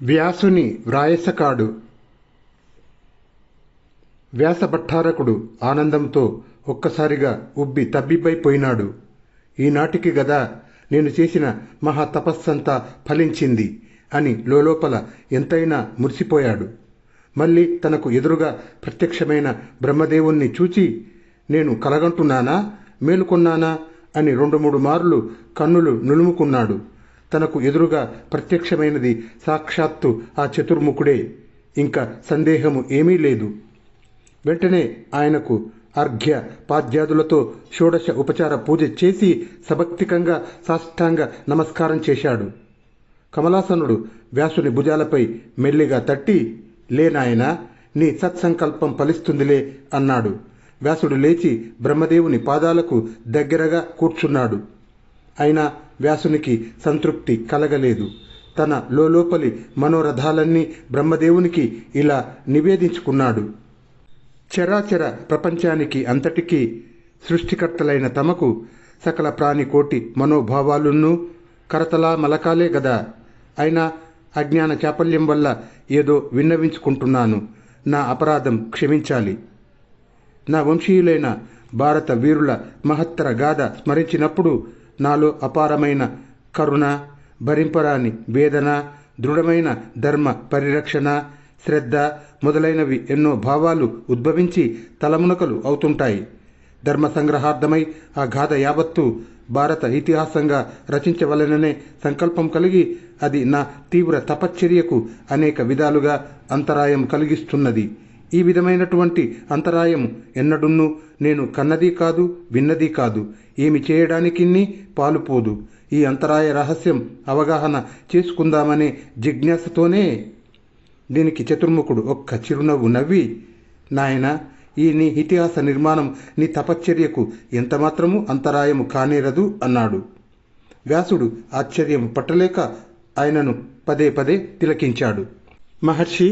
వ్యాసుని వ్రాయసకాడు. వ్యాసభట్టారకుడు ఆనందంతో ఒక్కసారిగా ఉబ్బి తబ్బిబ్బైపోయినాడు. ఈనాటికి గదా నేను చేసిన మహాతపస్సంతా ఫలించింది అని లోలోపల ఎంతైనా మురిసిపోయాడు. మళ్ళీ తనకు ఎదురుగా ప్రత్యక్షమైన బ్రహ్మదేవుణ్ణి చూచి, నేను కలగంటున్నానా, మేలుకొన్నానా అని 2-3 మార్లు కన్నులు నులుముకున్నాడు. తనకు ఎదురుగా ప్రత్యక్షమైనది సాక్షాత్తు ఆ చతుర్ముఖుడే. ఇంకా సందేహము ఏమీ లేదు. వెంటనే ఆయనకు అర్ఘ్య పాద్యాదులతో షోడశ ఉపచార పూజ చేసి సభక్తికంగా సాష్టాంగ నమస్కారం చేశాడు. కమలాసనుడు వ్యాసుని భుజాలపై మెల్లిగా తట్టి, లేనాయనా, నీ సత్సంకల్పం ఫలిస్తుందిలే అన్నాడు. వ్యాసుడు లేచి బ్రహ్మదేవుని పాదాలకు దగ్గరగా కూర్చున్నాడు. అయినా వ్యాసునికి సంతృప్తి కలగలేదు. తన లోపలి మనోరథాలన్నీ బ్రహ్మదేవునికి ఇలా నివేదించుకున్నాడు. చరాచర ప్రపంచానికి అంతటికీ సృష్టికర్తలైన తమకు సకల ప్రాణికోటి మనోభావాలున్నూ కరతలా మలకాలే గదా. అయినా అజ్ఞాన చాపల్యం వల్ల ఏదో విన్నవించుకుంటున్నాను. నా అపరాధం క్షమించాలి. నా వంశీయులైన భారత వీరుల మహత్తర గాథ స్మరించినప్పుడు నాలో అపారమైన కరుణ, భరింపరాని వేదన, దృఢమైన ధర్మ పరిరక్షణ, శ్రద్ధ మొదలైనవి ఎన్నో భావాలు ఉద్భవించి తలమునకలు అవుతుంటాయి. ధర్మ సంగ్రహార్థమై ఆ గాథ యావత్తు భారత ఇతిహాసంగా రచించవలననే సంకల్పం కలిగి అది నా తీవ్ర తపశ్చర్యకు అనేక విధాలుగా అంతరాయం కలిగిస్తున్నది. ఈ విధమైనటువంటి అంతరాయం ఎన్నడున్నూ నేను కన్నది కాదు, విన్నది కాదు. ఏమి చేయడానికిన్ని పాలుపోదు. ఈ అంతరాయ రహస్యం అవగాహన చేసుకుందామనే జిజ్ఞాసతోనే. దీనికి చతుర్ముఖుడు ఒక్క చిరునవ్వు నవ్వి, నాయనా, ఈ నీ ఇతిహాస నిర్మాణం నీ తపశ్చర్యకు ఎంతమాత్రమూ అంతరాయము కానేరదు అన్నాడు. వ్యాసుడు ఆశ్చర్యం పట్టలేక ఆయనను పదే పదే తిలకించాడు. మహర్షి,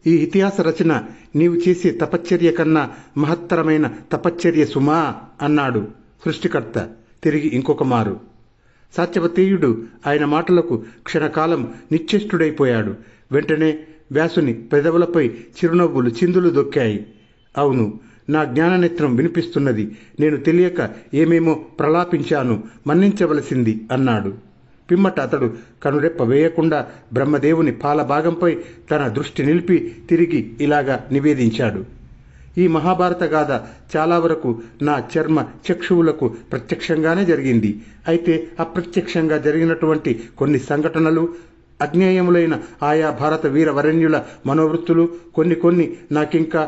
ఈ ఇతిహాస రచన నీవు చేసే తపశ్చర్య కన్నా మహత్తరమైన తపశ్చర్య సుమా అన్నాడు సృష్టికర్త తిరిగి ఇంకొక మారు. సాత్యవతేయుడు ఆయన మాటలకు క్షణకాలం నిశ్చేష్టుడైపోయాడు. వెంటనే వ్యాసుని పెదవులపై చిరునవ్వులు చిందులు దొక్కాయి. అవును, నా జ్ఞాననేత్రం వినిపిస్తున్నది. నేను తెలియక ఏమేమో ప్రలాపించాను, మన్నించవలసింది అన్నాడు. పిమ్మట అతడు కనురెప్ప వేయకుండా బ్రహ్మదేవుని పాలభాగంపై తన దృష్టి నిలిపి తిరిగి ఇలాగా నివేదించాడు. ఈ మహాభారత గాథ చాలా వరకు నా చర్మ చక్షువులకు ప్రత్యక్షంగానే జరిగింది. అయితే అప్రత్యక్షంగా జరిగినటువంటి కొన్ని సంఘటనలు, అజ్ఞేయములైన ఆయా భారత వీర వరేణ్యుల మనోవృత్తులు కొన్ని నాకింకా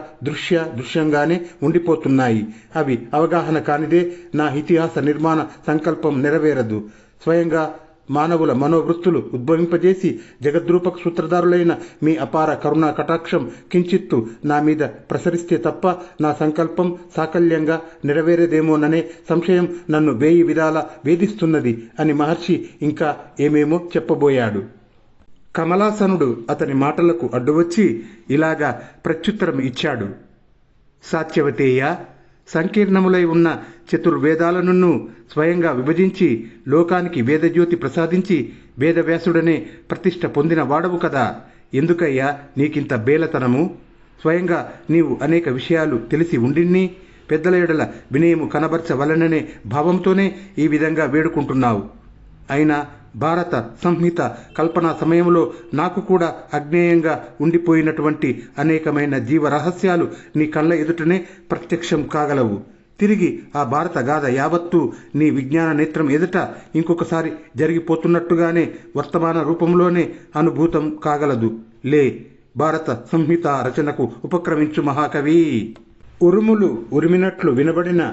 దృశ్యంగానే ఉండిపోతున్నాయి. అవి అవగాహన కానిదే నా ఇతిహాస నిర్మాణ సంకల్పం నెరవేరదు. స్వయంగా మానవుల మనోవృత్తులు ఉద్భవింపజేసి జగద్రూపక సూత్రధారులైన మీ అపార కరుణా కటాక్షం కించిత్తు నా మీద ప్రసరిస్తే తప్ప నా సంకల్పం సాకల్యంగా నెరవేరేదేమోననే సంశయం నన్ను 1000 విధాల వేధిస్తున్నది అని మహర్షి ఇంకా ఏమేమో చెప్పబోయాడు. కమలాసనుడు అతని మాటలకు అడ్డువచ్చి ఇలాగా ప్రత్యుత్తరం ఇచ్చాడు. సాత్యవతేయ, సంకీర్ణములై ఉన్న చతుర్వేదాలను స్వయంగా విభజించి లోకానికి వేదజ్యోతి ప్రసాదించి వేదవ్యాసుడనే ప్రతిష్ట పొందిన వాడవు కదా. ఎందుకయ్యా నీకింత బేలతనము? స్వయంగా నీవు అనేక విషయాలు తెలిసి ఉండిన్ని పెద్దల ఎడల వినయము కనబర్చవలననే భావంతోనే ఈ విధంగా వేడుకుంటున్నావు. అయినా భారత సంహిత కల్పనా సమయంలో నాకు కూడా అజ్ఞేయంగా ఉండిపోయినటువంటి అనేకమైన జీవరహస్యాలు నీ కళ్ళ ఎదుటనే ప్రత్యక్షం కాగలవు. తిరిగి ఆ భారత గాథ యావత్తు నీ విజ్ఞాన నేత్రం ఎదుట ఇంకొకసారి జరిగిపోతున్నట్టుగానే వర్తమాన రూపంలోనే అనుభూతం కాగలదు. లే, భారత సంహిత రచనకు ఉపక్రమించు మహాకవి. ఉరుములు ఉరిమినట్లు వినబడిన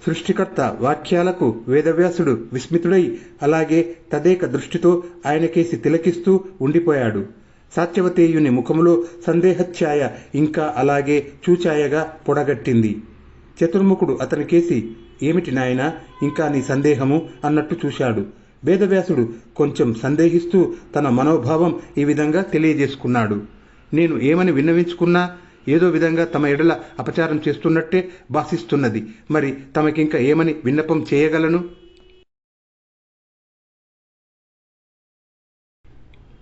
సృష్టికర్త వాక్యాలకు వేదవ్యాసుడు విస్మితుడై అలాగే తదేక దృష్టితో ఆయనకేసి తిలకిస్తూ ఉండిపోయాడు. సాత్యవతేయుని ముఖములో సందేహఛాయ ఇంకా అలాగే చూచాయగా పొడగట్టింది. చతుర్ముఖుడు అతనికేసి, ఏమిటి నాయనా, ఇంకా నీ సందేహము అన్నట్టు చూశాడు. వేదవ్యాసుడు కొంచెం సందేహిస్తూ తన మనోభావం ఈ విధంగా తెలియజేసుకున్నాడు. నేను ఏమని విన్నవించుకున్నా ఏదో విధంగా తమ ఎడల అపచారం చేస్తున్నట్టే భాసిస్తున్నది. మరి తమకింక ఏమని విన్నపం చేయగలను?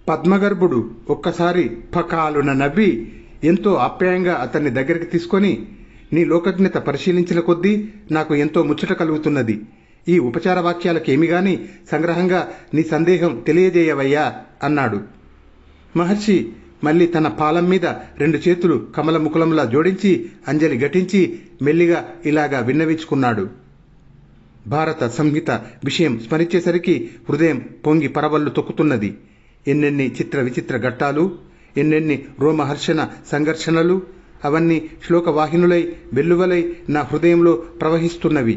పద్మగర్భుడు ఒక్కసారి పకాలున నవ్వి ఎంతో ఆప్యాయంగా అతన్ని దగ్గరికి తీసుకొని, నీ లోకజ్ఞత పరిశీలించిన కొద్దీ నాకు ఎంతో ముచ్చట కలుగుతున్నది. ఈ ఉపచార వాక్యాలకేమి గాని సంగ్రహంగా నీ సందేహం తెలియజేయవయ్యా అన్నాడు. మహర్షి మళ్ళీ తన పాలం మీద 2 చేతులు కమలముకులంలా జోడించి అంజలి ఘటించి మెల్లిగా ఇలాగా విన్నవించుకున్నాడు. భారత సంహిత విషయం స్మరించేసరికి హృదయం పొంగి పరవళ్లు తొక్కుతున్నది. ఎన్నెన్ని చిత్ర విచిత్ర ఘట్టాలు, ఎన్నెన్ని రోమహర్షణ సంఘర్షణలు, అవన్నీ శ్లోకవాహినులై వెల్లువలై నా హృదయంలో ప్రవహిస్తున్నవి.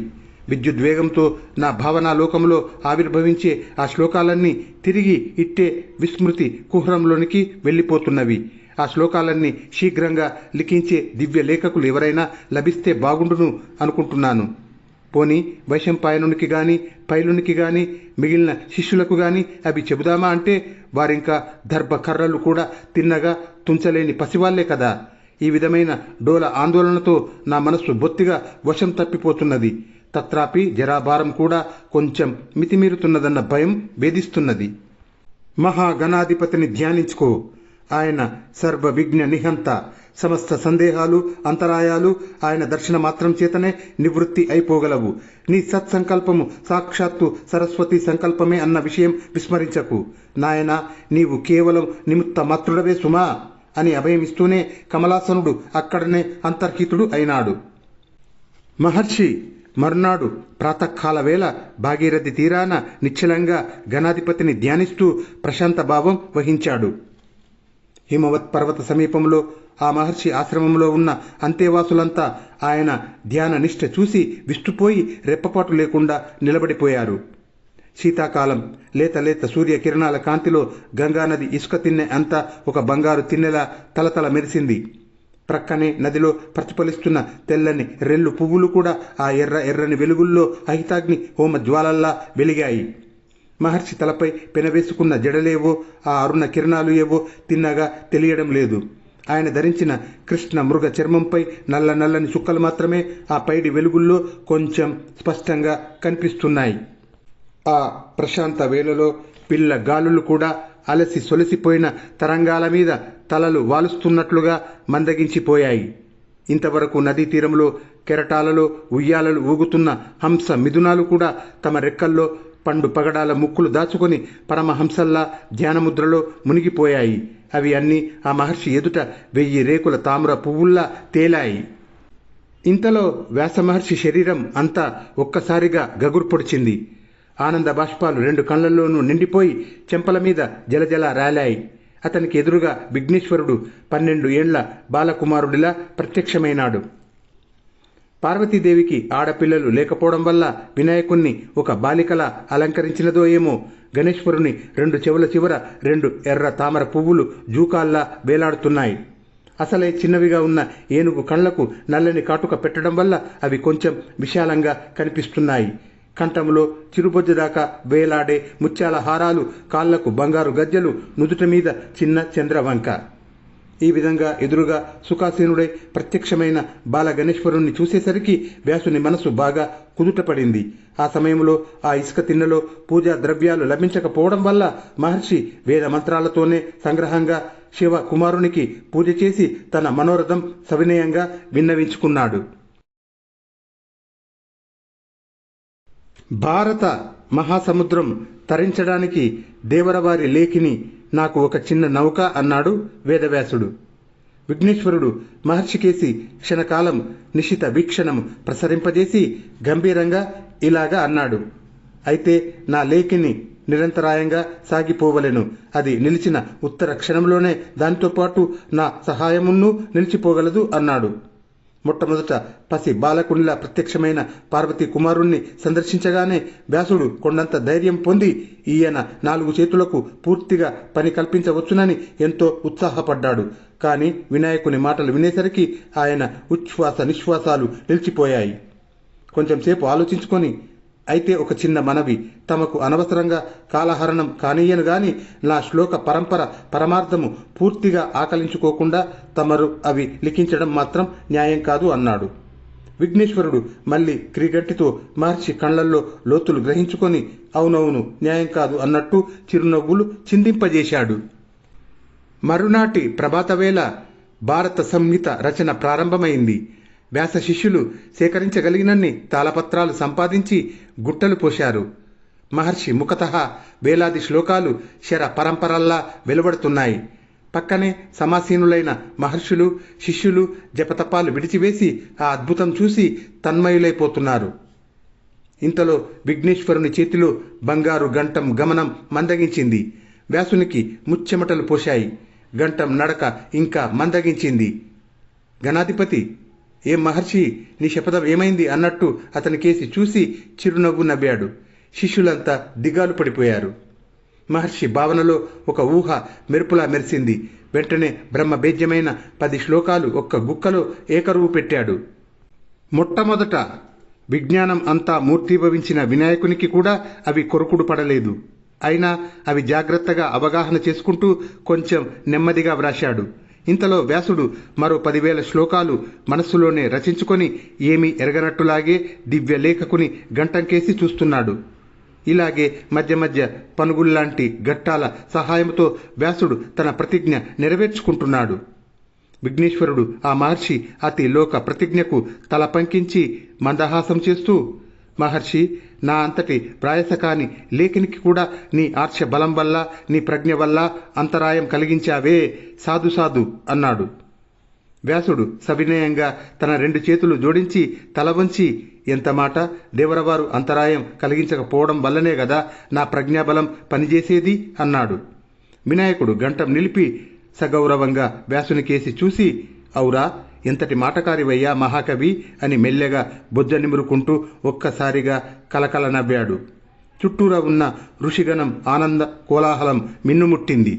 విద్యుద్వేగంతో నా భావనాలోకంలో ఆవిర్భవించే ఆ శ్లోకాలన్నీ తిరిగి ఇట్టే విస్మృతి కుహరంలోనికి వెళ్ళిపోతున్నవి. ఆ శ్లోకాలన్నీ శీఘ్రంగా లిఖించే దివ్య లేఖకులు ఎవరైనా లభిస్తే బాగుండును అనుకుంటున్నాను. పోని వైశంపాయనునికి గాని పైలునికి గాని మిగిలిన శిష్యులకు గాని అవి చెబుదామా అంటే వారింకా దర్భ కర్రలు కూడా తిన్నగా తుంచలేని పసివాళ్లే కదా. ఈ విధమైన డోల ఆందోళనతో నా మనస్సు బొత్తిగా వశం తప్పిపోతున్నది. తత్రాపి జరాభారం కూడా కొంచెం మితిమీరుతున్నదన్న భయం వేధిస్తున్నది. మహాగణాధిపతిని ధ్యానించుకో. ఆయన సర్వ విఘ్న నిహంత. సమస్త సందేహాలు అంతరాయాలు ఆయన దర్శన మాత్రం చేతనే నివృత్తి అయిపోగలవు. నీ సత్సంకల్పము సాక్షాత్తు సరస్వతి సంకల్పమే అన్న విషయం విస్మరించకు. నాయన, నీవు కేవలం నిమిత్త మాత్రుడవే సుమా అని అభయమిస్తూనే కమలాసనుడు అక్కడనే అంతర్హితుడు అయినాడు. మహర్షి మరునాడు ప్రాతకాల వేళ భాగీరథి తీరాన నిశ్చలంగా గణాధిపతిని ధ్యానిస్తూ ప్రశాంత భావం వహించాడు. హిమవత్ పర్వత సమీపంలో ఆ మహర్షి ఆశ్రమంలో ఉన్న అంతేవాసులంతా ఆయన ధ్యాన నిష్ఠ చూసి విస్తుపోయి రెప్పపాటు లేకుండా నిలబడిపోయారు. శీతాకాలం లేత లేత సూర్యకిరణాల కాంతిలో గంగానది ఇసుక తిన్నె అంతా ఒక బంగారు తిన్నెలా తలతల మెరిసింది. ప్రక్కనే నదిలో ప్రతిఫలిస్తున్న తెల్లని రెల్లు పువ్వులు కూడా ఆ ఎర్రని వెలుగుల్లో అహితాగ్ని హోమ జ్వాలల్లా వెలిగాయి. మహర్షి తలపై పెనవేసుకున్న జడలేవో ఆ అరుణ కిరణాలు ఏవో తిన్నగా తెలియడం లేదు. ఆయన ధరించిన కృష్ణ మృగ చర్మంపై నల్ల నల్లని చుక్కలు మాత్రమే ఆ పైడి వెలుగుల్లో కొంచెం స్పష్టంగా కనిపిస్తున్నాయి. ఆ ప్రశాంత వేళలో పిల్ల గాలులు కూడా అలసి సొలసిపోయిన తరంగాల మీద తలలు వాలుస్తున్నట్లుగా మందగించిపోయాయి. ఇంతవరకు నదీ తీరంలో కెరటాలలో ఉయ్యాలలు ఊగుతున్న హంస మిథునాలు కూడా తమ రెక్కల్లో పండు పగడాల ముక్కులు దాచుకొని పరమహంసల్లా ధ్యానముద్రలో మునిగిపోయాయి. అవి అన్నీ ఆ మహర్షి ఎదుట 1000 రేకుల తామ్ర పువ్వుల్లా తేలాయి. ఇంతలో వ్యాసమహర్షి శరీరం అంతా ఒక్కసారిగా గగురు పొడిచింది. ఆనంద బాష్పాలు 2 కళ్లల్లోనూ నిండిపోయి చెంపల మీద జలజల రాలాయి. అతనికి ఎదురుగా విఘ్నేశ్వరుడు 12 ఏండ్ల బాలకుమారుడిలా ప్రత్యక్షమైనాడు. పార్వతీదేవికి ఆడపిల్లలు లేకపోవడం వల్ల వినాయకుణ్ణి ఒక బాలికలా అలంకరించినదో ఏమో, గణేశ్వరుని 2 చెవుల చివర 2 ఎర్ర తామర పువ్వులు జూకాల్లా వేలాడుతున్నాయి. అసలే చిన్నవిగా ఉన్న ఏనుగు కళ్లకు నల్లని కాటుక పెట్టడం వల్ల అవి కొంచెం విశాలంగా కనిపిస్తున్నాయి. కంఠంలో చిరుబొజ్జ దాకా వేలాడే ముత్యాల హారాలు, కాళ్లకు బంగారు గజ్జలు, నుదుట మీద చిన్న చంద్రవంక. ఈ విధంగా ఎదురుగా సుఖాసీనుడై ప్రత్యక్షమైన బాల గణేశ్వరుణ్ణి చూసేసరికి వ్యాసుని మనసు బాగా కుదుటపడింది. ఆ సమయంలో ఆ ఇసుక తిన్నెలో పూజా ద్రవ్యాలు లభించకపోవడం వల్ల మహర్షి వేద మంత్రాలతోనే సంగ్రహంగా శివ కుమారునికి పూజ చేసి తన మనోరథం సవినయంగా విన్నవించుకున్నాడు. భారత మహాసముద్రం తరించడానికి దేవరవారి లేఖిని నాకు ఒక చిన్న నౌక అన్నాడు వేదవ్యాసుడు. విఘ్నేశ్వరుడు మహర్షికేసి క్షణకాలం నిశిత వీక్షణం ప్రసరింపజేసి గంభీరంగా ఇలాగా అన్నాడు. అయితే నా లేఖిని నిరంతరాయంగా సాగిపోవలెను. అది నిలిచిన ఉత్తర క్షణంలోనే దానితో పాటు నా సహాయమును నిలిచిపోగలదు అన్నాడు. మొట్టమొదట పసి బాలకునిలా ప్రత్యక్షమైన పార్వతీ కుమారుణ్ణి సందర్శించగానే వ్యాసుడు కొండంత ధైర్యం పొంది ఈయన 4 చేతులకు పూర్తిగా పని కల్పించవచ్చునని ఎంతో ఉత్సాహపడ్డాడు. కానీ వినాయకుని మాటలు వినేసరికి ఆయన ఉచ్ఛ్వాస నిశ్వాసాలు నిలిచిపోయాయి. కొంచెంసేపు ఆలోచించుకొని, అయితే ఒక చిన్న మనవి, తమకు అనవసరంగా కాలహరణం కానీయను గాని నా శ్లోక పరంపర పరమార్థము పూర్తిగా ఆకలించుకోకుండా తమరు అవి లిఖించడం మాత్రం న్యాయం కాదు అన్నాడు. విఘ్నేశ్వరుడు మళ్ళీ క్రీగంటితో మహర్షి కళ్లల్లో లోతులు గ్రహించుకొని అవునవును న్యాయం కాదు అన్నట్టు చిరునవ్వులు చిందింపజేశాడు. మరునాటి ప్రభాతవేళ భారత సంహిత రచన ప్రారంభమైంది. వ్యాస శిష్యులు సేకరించగలిగినన్ని తాళపత్రాలు సంపాదించి గుట్టలు పోశారు. మహర్షి ముఖతః వేలాది శ్లోకాలు శర పరంపరల్లా వెలువడుతున్నాయి. పక్కనే సమాసీనులైన మహర్షులు శిష్యులు జపతపాలు విడిచివేసి ఆ అద్భుతం చూసి తన్మయులైపోతున్నారు. ఇంతలో విఘ్నేశ్వరుని చేతిలో బంగారు గంటం గమనం మందగించింది. వ్యాసునికి ముచ్చెమటలు పోశాయి. గంటం నడక ఇంకా మందగించింది. గణాధిపతి, ఏం మహర్షి, నీ శపథం ఏమైంది అన్నట్టు అతని కేసి చూసి చిరునవ్వు నవ్వాడు. శిష్యులంతా దిగాలు పడిపోయారు. మహర్షి భావనలో ఒక ఊహ మెరుపులా మెరిసింది. వెంటనే బ్రహ్మభేద్యమైన 10 శ్లోకాలు ఒక్క గుక్కలో ఏకరువు పెట్టాడు. మొట్టమొదట విజ్ఞానం అంతా మూర్తీభవించిన వినాయకునికి కూడా అవి కొరుకుడు పడలేదు. అయినా అవి జాగ్రత్తగా అవగాహన చేసుకుంటూ కొంచెం నెమ్మదిగా వ్రాశాడు. ఇంతలో వ్యాసుడు మరో 10,000 శ్లోకాలు మనస్సులోనే రచించుకొని ఏమీ ఎరగనట్టులాగే దివ్య లేఖకుని గంటంకేసి చూస్తున్నాడు. ఇలాగే మధ్య మధ్య పనుగుల్లాంటి ఘట్టాల సహాయంతో వ్యాసుడు తన ప్రతిజ్ఞ నెరవేర్చుకుంటున్నాడు. విఘ్నేశ్వరుడు ఆ మహర్షి అతి లోక ప్రతిజ్ఞకు తల పంకించి మందహాసం చేస్తూ, మహర్షి, నా అంతటి ప్రాయసకాని లేఖనికి కూడా నీ ఆర్ష బలం వల్ల నీ ప్రజ్ఞ వల్ల అంతరాయం కలిగించావే, సాధు సాధు అన్నాడు. వ్యాసుడు సవినయంగా తన 2 చేతులు జోడించి తల వంచి, ఎంత మాట, దేవరవారు అంతరాయం కలిగించకపోవడం వల్లనే గదా నా ప్రజ్ఞాబలం పనిచేసేది అన్నాడు. వినాయకుడు గంటం నిలిపి సగౌరవంగా వ్యాసుని కేసి చూసి, ఔరా, ఎంతటి మాటకారివయ్యా మహాకవి అని మెల్లెగా బొజ్జ నిమురుకుంటూ ఒక్కసారిగా కలకల నవ్వాడు. చుట్టూరా ఉన్న ఋషిగణం ఆనంద కోలాహలం మిన్నుముట్టింది.